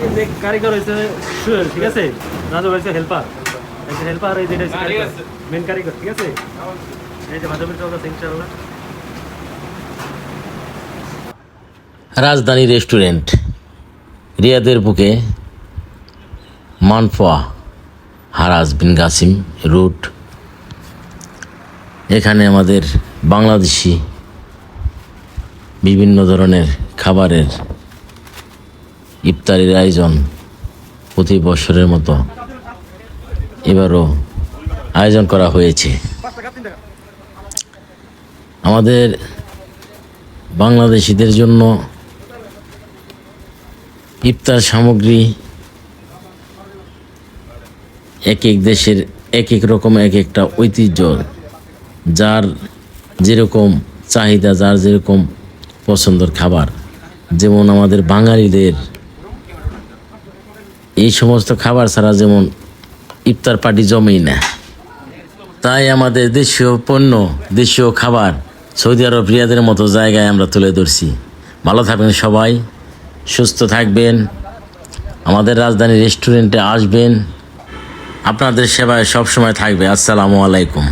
এই যে কারিগর হয়েছে সুয়েল, ঠিক আছে, রাজু হয়েছে হেল্পার, হেল্পার এই যেটা মেন কারিগর, ঠিক আছে। এই যে ভাজা মির্চা আছে ইনশাআল্লাহ। রাজধানী রেস্টুরেন্ট, রিয়াদের বুকে, মানফোয়া, হারাজ বিন গাসিম রুট। এখানে আমাদের বাংলাদেশি বিভিন্ন ধরনের খাবারের ইফতারির আয়োজন প্রতি বছরের মতো এবারও আয়োজন করা হয়েছে। আমাদের বাংলাদেশিদের জন্য ইফতার সামগ্রী এক এক দেশের এক এক রকম এক একটা ঐতিহ্য, যার যেরকম চাহিদা, যার যেরকম পছন্দের খাবার। যেমন আমাদের বাঙালিদের এই সমস্ত খাবার ছাড়া যেমন ইফতার পার্টি জমেই না, তাই আমাদের দেশীয় পণ্য, দেশীয় খাবার সৌদি আরব রিয়াদের মতো জায়গায় আমরা তুলে ধরছি। ভালো থাকবেন সবাই, সুস্থ থাকবেন, আমাদের রাজধানী রেস্টুরেন্টে আসবেন, আপনাদের সেবায় সবসময় থাকবে। আসসালামু আলাইকুম।